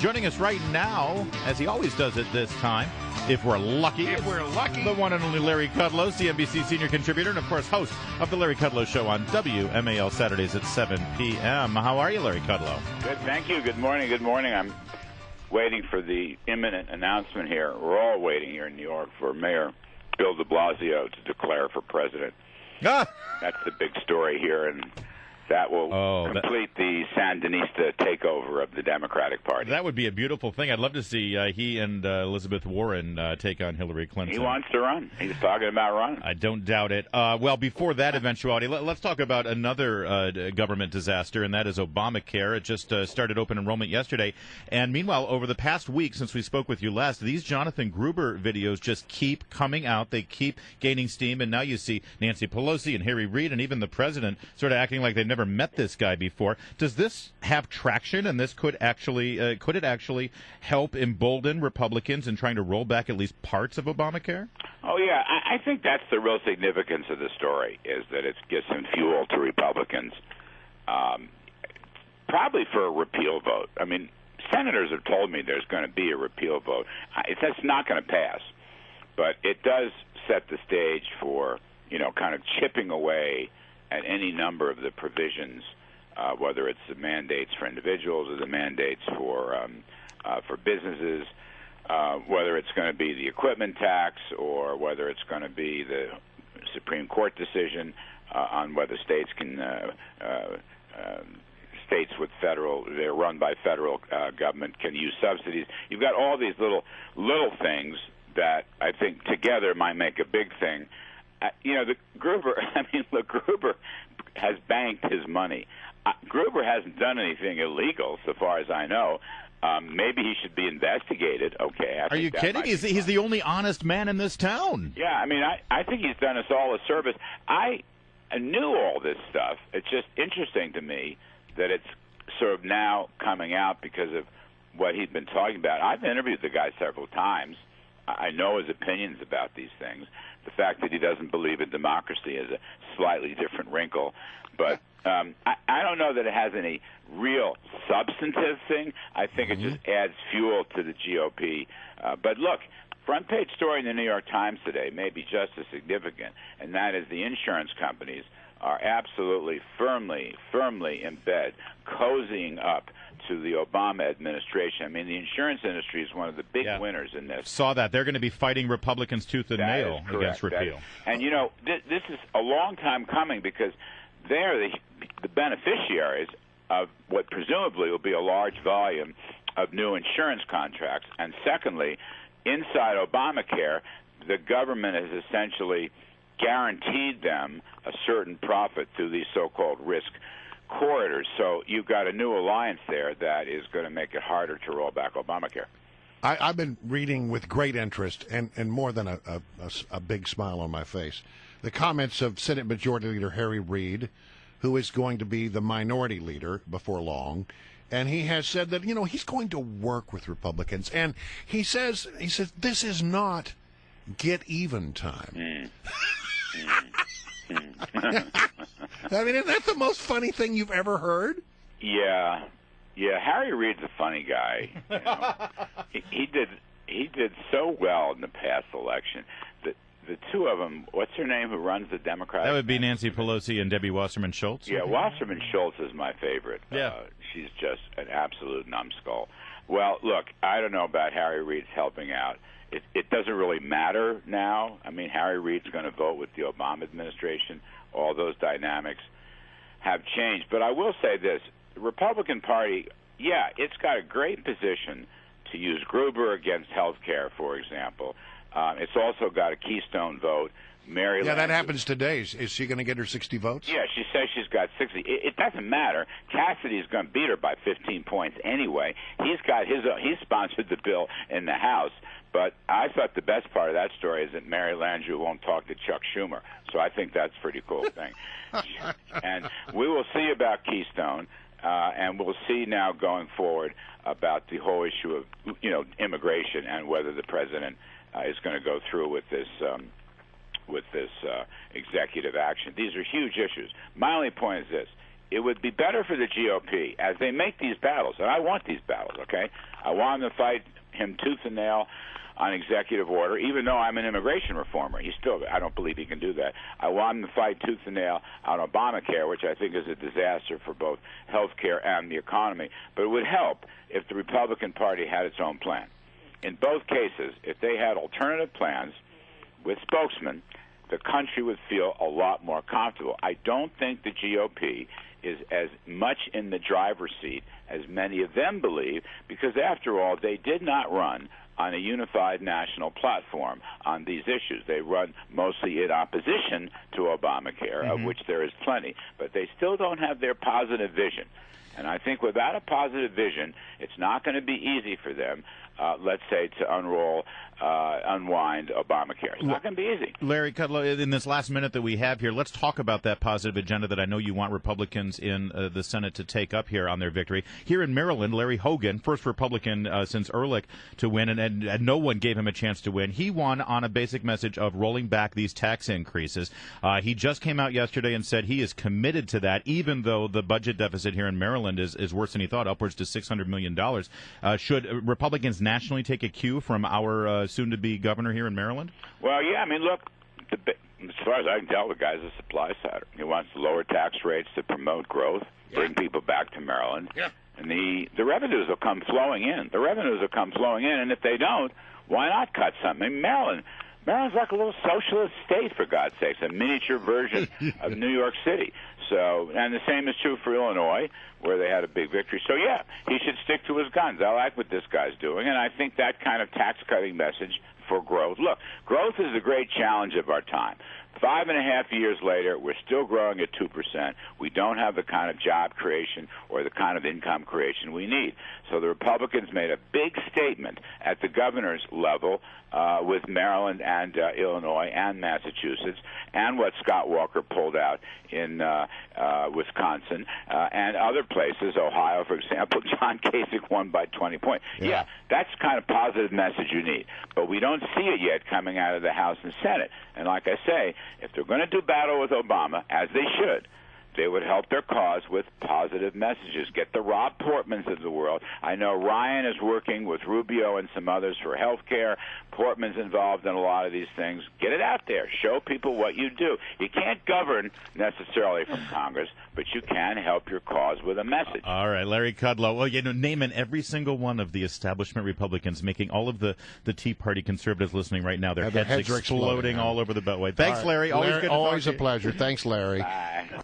Joining us right now, as he always does at this time, if we're lucky, the one and only Larry Kudlow, CNBC senior contributor, and of course host of the Larry Kudlow Show on WMAL Saturdays at 7 p.m. How are you, Larry Kudlow? Good, thank you. Good morning. Good morning. I'm waiting for the imminent announcement here. We're all waiting here in New York for Mayor Bill de Blasio to declare for president. Ah! That's the big story here, and that will complete the Sandinista takeover of the Democratic Party. That would be a beautiful thing. I'd love to see he and Elizabeth Warren take on Hillary Clinton. He wants to run. He's talking about running. I don't doubt it. Well, before that eventuality, let's talk about another government disaster, and that is Obamacare. It just started open enrollment yesterday. And meanwhile, over the past week since we spoke with you last, these Jonathan Gruber videos just keep coming out. They keep gaining steam, and now you see Nancy Pelosi and Harry Reid and even the president sort of acting like they've never met this guy before. Does this have traction, and this could it actually help embolden Republicans in trying to roll back at least parts of Obamacare? Oh, yeah. I think that's the real significance of the story, is that it gives some fuel to Republicans, probably for a repeal vote. I mean, senators have told me there's going to be a repeal vote. That's not going to pass, but it does set the stage for, kind of chipping away at any number of the provisions, whether it's the mandates for individuals or the mandates for businesses, whether it's going to be the equipment tax or whether it's going to be the Supreme Court decision on whether states can states with they're run by federal government can use subsidies. You've got all these little things that I think together might make a big thing. Gruber has banked his money. Gruber hasn't done anything illegal, so far as I know. Maybe he should be investigated. Okay. Are you kidding? He's the only honest man in this town. Yeah, I mean, I think he's done us all a service. I knew all this stuff. It's just interesting to me that it's sort of now coming out because of what he'd been talking about. I've interviewed the guy several times. I know his opinions about these things. The fact that he doesn't believe in democracy is a slightly different wrinkle. But I don't know that it has any real substantive thing. I think it just adds fuel to the GOP. But look, front page story in the New York Times today may be just as significant, and that is the insurance companies are absolutely firmly in bed, cozying up to the Obama administration. I mean, the insurance industry is one of the big winners in this. Saw that. They're going to be fighting Republicans tooth and nail against repeal. And, this is a long time coming because they're the beneficiaries of what presumably will be a large volume of new insurance contracts. And secondly, inside Obamacare, the government has essentially guaranteed them a certain profit through these so-called risk corridors. So you've got a new alliance there that is going to make it harder to roll back Obamacare. I've been reading with great interest and more than a big smile on my face the comments of Senate Majority Leader Harry Reid, who is going to be the minority leader before long. And he has said that, he's going to work with Republicans. And he says, this is not get even time. I mean, isn't that the most funny thing you've ever heard? Yeah. Harry Reid's a funny guy. He did so well in the past election. The two of them, what's her name, who runs the Democratic? That would be Nancy Pelosi and Debbie Wasserman Schultz. Yeah, Wasserman Schultz is my favorite. Yeah. She's just an absolute numbskull. Well, look, I don't know about Harry Reid's helping out. It doesn't really matter now. I mean, Harry Reid's going to vote with the Obama administration. All those dynamics have changed. But I will say this. The Republican Party, it's got a great position to use Gruber against health care, for example. It's also got a keystone vote. Mary that happens today. Is she going to get her 60 votes? Yeah, she says she's got 60. It doesn't matter. Cassidy's going to beat her by 15 points anyway. He sponsored the bill in the House. But I thought the best part of that story is that Mary Landrieu won't talk to Chuck Schumer. So I think that's a pretty cool thing. And we will see about Keystone, and we'll see now going forward about the whole issue of immigration and whether the president is going to go through with this executive action. These are huge issues. My only point is this. It would be better for the GOP as they make these battles, and I want these battles, okay? I I want him to fight him tooth and nail on executive order, even though I'm an immigration reformer. I don't believe he can do that. I want him to fight tooth and nail on Obamacare, which I think is a disaster for both health care and the economy. But it would help if the Republican Party had its own plan. In both cases, if they had alternative plans with spokesmen, the country would feel a lot more comfortable. I don't think the GOP is as much in the driver's seat as many of them believe, because after all, they did not run on a unified national platform on these issues. They run mostly in opposition to Obamacare, of which there is plenty, but they still don't have their positive vision. And I think without a positive vision, it's not going to be easy for them, let's say, to unwind Obamacare. It's not going to be easy. Larry Kudlow, in this last minute that we have here, let's talk about that positive agenda that I know you want Republicans in the Senate to take up here on their victory. Here in Maryland, Larry Hogan, first Republican since Ehrlich to win, and no one gave him a chance to win. He won on a basic message of rolling back these tax increases. He just came out yesterday and said he is committed to that, even though the budget deficit here in Maryland is worse than he thought, upwards to $600 million. Should Republicans nationally take a cue from our soon-to-be governor here in Maryland? Well, yeah, I mean, look, as far as I can tell, the guy's a supply sider. He wants to lower tax rates to promote growth, bring people back to Maryland, and the revenues will come flowing in. And if they don't, why not cut something? I mean, Maryland's like a little socialist state, for God's sakes, a miniature version of New York City. So, and the same is true for Illinois, where they had a big victory. So, yeah, he should stick to his guns. I like what this guy's doing, and I think that kind of tax-cutting message for growth. Look, growth is the great challenge of our time. 5.5 years later, we're still growing at 2%. We don't have the kind of job creation or the kind of income creation we need. So the Republicans made a big statement at the governor's level with Maryland and Illinois and Massachusetts, and what Scott Walker pulled out in Wisconsin and other places, Ohio, for example. John Kasich won by 20 points. Yeah, that's the kind of positive message you need. But we don't see it yet coming out of the House and Senate. And like I say, if they're going to do battle with Obama, as they should, they would help their cause with positive messages. Get the Rob Portmans of the world. I know Ryan is working with Rubio and some others for health care. Portman's involved in a lot of these things. Get it out there. Show people what you do. You can't govern necessarily from Congress, but you can help your cause with a message. All right, Larry Kudlow. Well, naming every single one of the establishment Republicans, making all of the Tea Party conservatives listening right now, their heads are exploding all over the Beltway. Thanks, right. Larry. Always good to talk to you. a pleasure. Thanks, Larry. Bye.